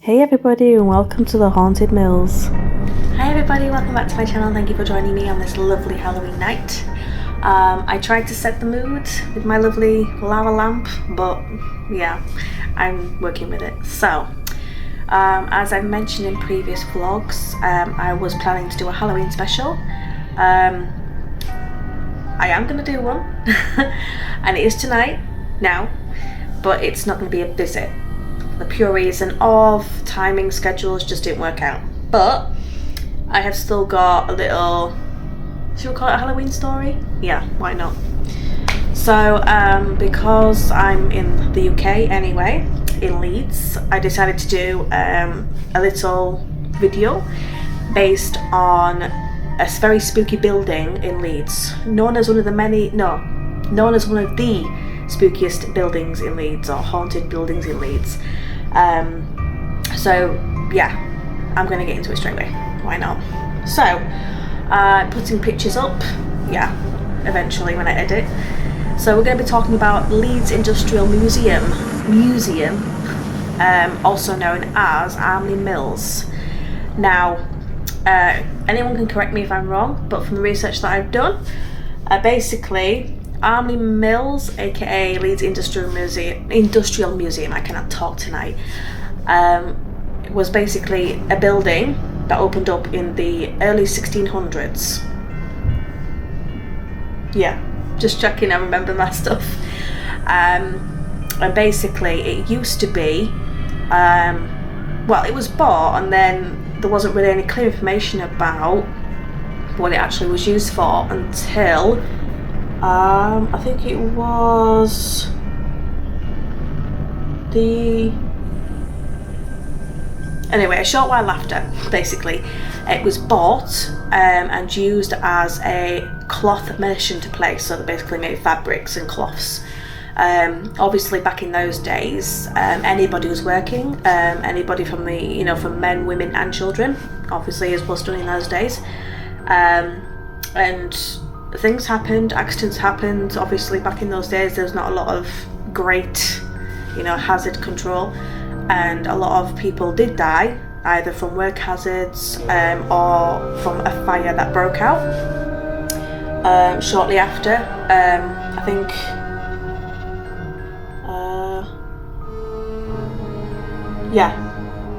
Hey everybody, and welcome to the Haunted Mills. Hi everybody, welcome back to my channel. Thank you for joining me on this lovely Halloween night. I tried to set the mood with my lovely lava lamp, but yeah, I'm working with it. So, as I mentioned in previous vlogs, I was planning to do a Halloween special. I am going to do one, and it is tonight, now, but it's not going to be a visit. The pure reason of timing schedules just didn't work out. But I have still got a little, should we call it a Halloween story? Yeah, why not? So because I'm in the UK anyway, in Leeds, I decided to do a little video based on a very spooky building in Leeds, known as one of the spookiest buildings in Leeds, or haunted buildings in Leeds. So yeah, I'm gonna get into it straight away. Why not? So, putting pictures up, yeah, eventually when I edit. So we're gonna be talking about Leeds Industrial Museum, also known as Armley Mills. Now, anyone can correct me if I'm wrong, but from the research that I've done, basically, Armley Mills, aka Leeds Industrial Museum, I cannot talk tonight, was basically a building that opened up in the early 1600s. Yeah, just checking I remember my stuff. And basically it used to be, well, it was bought and then there wasn't really any clear information about what it actually was used for until I think it was anyway, a short while after, basically, it was bought and used as a cloth merchant place. So they basically made fabrics and cloths. Obviously, back in those days, anybody was working. Anybody from from men, women, and children, obviously, as was done in those days, and things happened, accidents happened. Obviously, back in those days, there was not a lot of great, hazard control, and a lot of people did die either from work hazards or from a fire that broke out shortly after. I think yeah,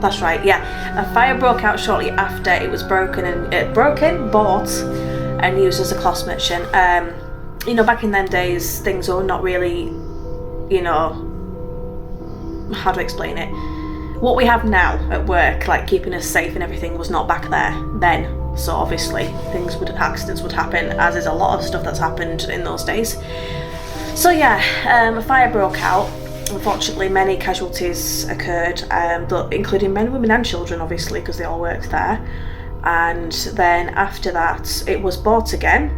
that's right. Yeah, a fire broke out shortly after it was bought and used as a cloth merchant. Back in them days, things were not really, how to explain it. What we have now at work, like keeping us safe and everything, was not back then. So obviously, accidents would happen, as is a lot of stuff that's happened in those days. So yeah, a fire broke out. Unfortunately, many casualties occurred, including men, women, and children, obviously, because they all worked there. And then after that, it was bought again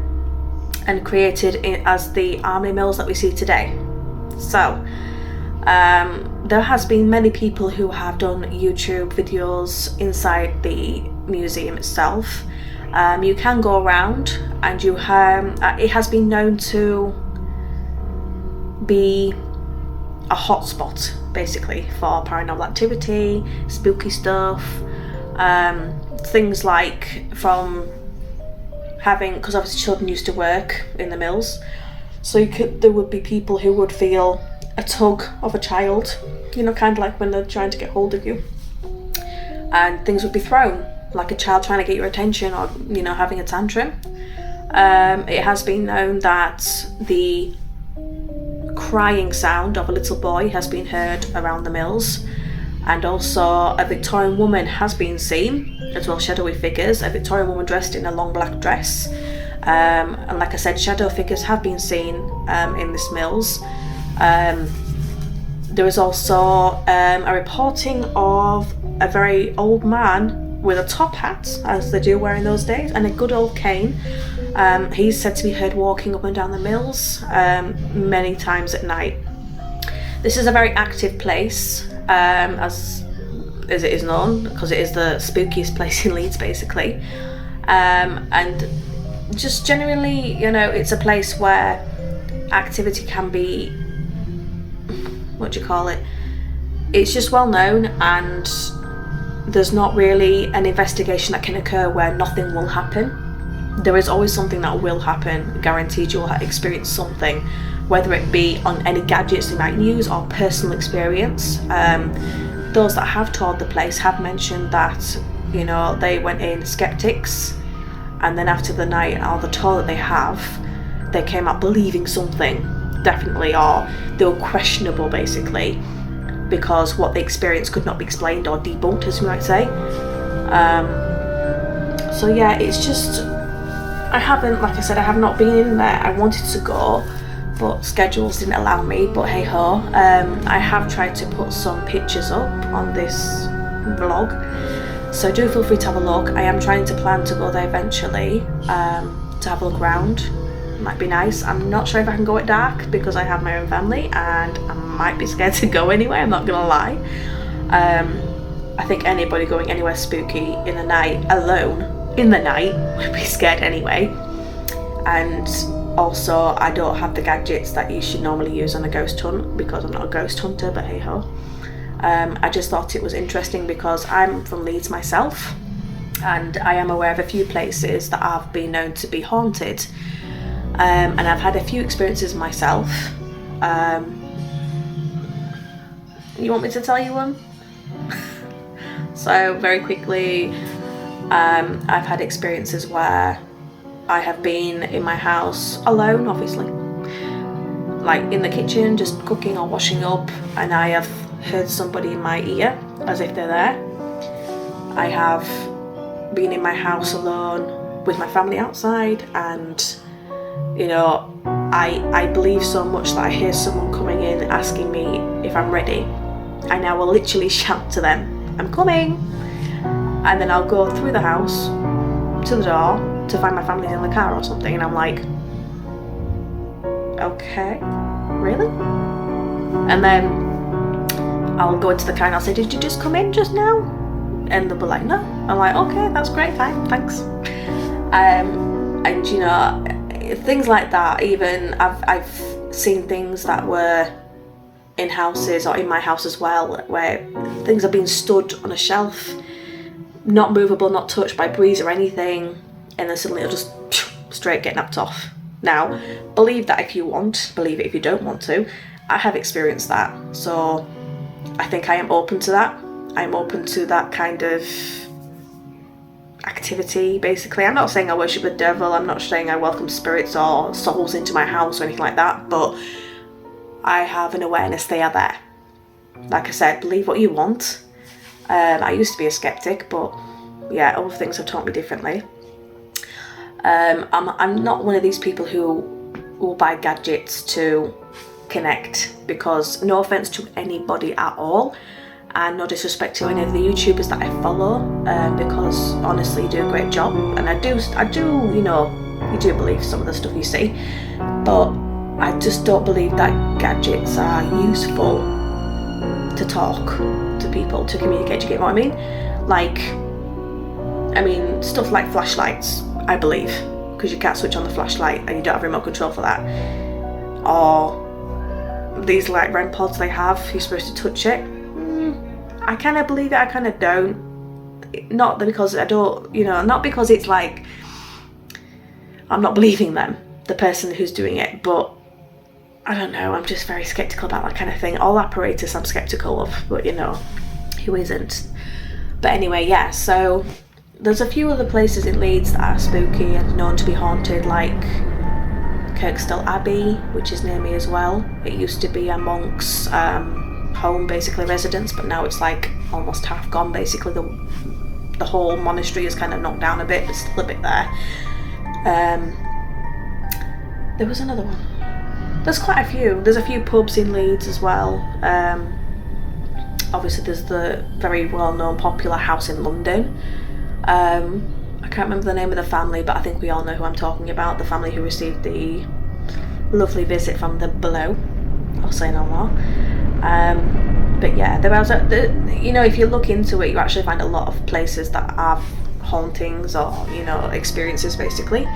and created as the Armley Mills that we see today. So there has been many people who have done YouTube videos inside the museum itself. You can go around, and it has been known to be a hotspot, basically, for paranormal activity, spooky stuff. Things like because obviously children used to work in the mills, so there would be people who would feel a tug of a child, kind of like when they're trying to get hold of you, and things would be thrown, like a child trying to get your attention, or having a tantrum. It has been known that the crying sound of a little boy has been heard around the mills. And also a Victorian woman has been seen, as well, shadowy figures, a Victorian woman dressed in a long black dress. And like I said, shadow figures have been seen in this mills. There is also a reporting of a very old man with a top hat, as they do wear in those days, and a good old cane. He's said to be heard walking up and down the mills many times at night. This is a very active place, as it is known, because it is the spookiest place in Leeds, basically. And just generally, it's a place where activity can be, it's just well known, and there's not really an investigation that can occur where nothing will happen. There is always something that will happen. Guaranteed you'll experience something, whether it be on any gadgets you might use or personal experience. Those that have toured the place have mentioned that, you know, they went in skeptics, and then after the night or the tour that they have, they came out believing something, definitely, or they were questionable basically, because what they experienced could not be explained or debunked, as we might say. So yeah, it's just, I haven't, like I said, I have not been in there. I wanted to go, but schedules didn't allow me, but hey ho. I have tried to put some pictures up on this vlog, so do feel free to have a look. I am trying to plan to go there eventually, to have a look around. Might be nice. I'm not sure if I can go at dark because I have my own family and I might be scared to go anyway, I'm not gonna lie. I think anybody going anywhere spooky in the night, alone in the night, would be scared anyway. And also, I don't have the gadgets that you should normally use on a ghost hunt because I'm not a ghost hunter, but hey ho. I just thought it was interesting because I'm from Leeds myself, and I am aware of a few places that have been known to be haunted. And I've had a few experiences myself. You want me to tell you one? So very quickly, I've had experiences where I have been in my house alone, obviously, like in the kitchen just cooking or washing up, and I have heard somebody in my ear as if they're there. I have been in my house alone with my family outside, and you know, I believe so much that I hear someone coming in asking me if I'm ready, and I will literally shout to them, I'm coming, and then I'll go through the house to the door to find my family in the car or something, and I'm like, okay, really? And then I'll go into the car and I'll say, did you just come in just now? And they'll be like, no. I'm like, okay, that's great, fine, thanks. And you know, things like that. Even I've seen things that were in houses or in my house as well, where things are being stood on a shelf, not movable, not touched by breeze or anything, and then suddenly it'll just straight get napped off. Now, believe that if you want, believe it if you don't want to. I have experienced that, so I think I am open to that. I'm open to that kind of activity, basically. I'm not saying I worship the devil, I'm not saying I welcome spirits or souls into my house or anything like that, but I have an awareness they are there. Like I said, believe what you want. I used to be a skeptic, but yeah, other things have taught me differently. I'm not one of these people who will buy gadgets to connect, because no offense to anybody at all, and no disrespect to any of the YouTubers that I follow, because honestly you do a great job, and I do, you know, you do believe some of the stuff you see, but I just don't believe that gadgets are useful to talk to people, to communicate. Do you get what I mean? Like, I mean, stuff like flashlights, I believe, because you can't switch on the flashlight and you don't have remote control for that. Or these like REM pods they have, you're supposed to touch it. I kind of believe it, I kind of don't. Not because I don't, you know, not because it's like I'm not believing them, the person who's doing it, but I don't know, I'm just very skeptical about that kind of thing. All apparatus I'm skeptical of, but you know, who isn't? But anyway, yeah, so there's a few other places in Leeds that are spooky and known to be haunted, like Kirkstall Abbey, which is near me as well. It used to be a monk's home, basically residence, but now it's like almost half gone. Basically the whole monastery is kind of knocked down a bit, but still a bit there. There was another one. There's quite a few. There's a few pubs in Leeds as well. Obviously there's the very well-known popular house in London. I can't remember the name of the family, but I think we all know who I'm talking about, the family who received the lovely visit from the below. I'll say no more. But yeah, there was you know, if you look into it, you actually find a lot of places that have hauntings or, you know, experiences basically.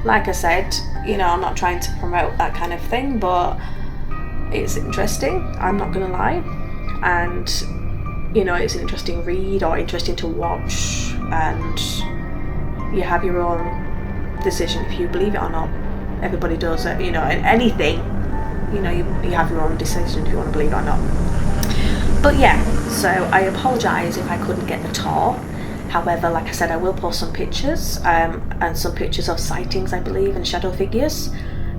Like I said, you know, I'm not trying to promote that kind of thing, but it's interesting, I'm not gonna lie. And you know, it's an interesting read or interesting to watch, and you have your own decision if you believe it or not. Everybody does it, you know, in anything, you know, you have your own decision if you want to believe it or not. But yeah, so I apologise if I couldn't get the tour. However, like I said, I will post some pictures, and some pictures of sightings, I believe, and shadow figures.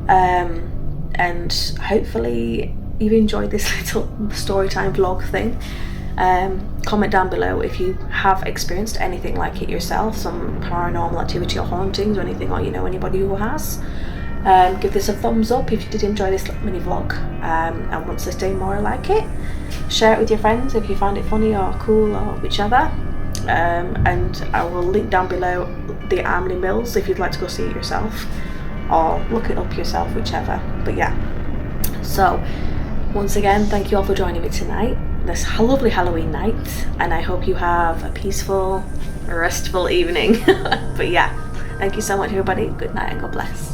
And hopefully you've enjoyed this little story time vlog thing. Comment down below if you have experienced anything like it yourself, some paranormal activity or hauntings or anything, or you know anybody who has. Give this a thumbs up if you did enjoy this mini vlog, and want to see more like it. Share it with your friends if you found it funny or cool or whichever. And I will link down below the Armley Mills if you'd like to go see it yourself, or look it up yourself, whichever. But yeah, so once again, thank you all for joining me tonight, this lovely Halloween night, and I hope you have a peaceful, restful evening. But yeah, thank you so much everybody, good night and God bless.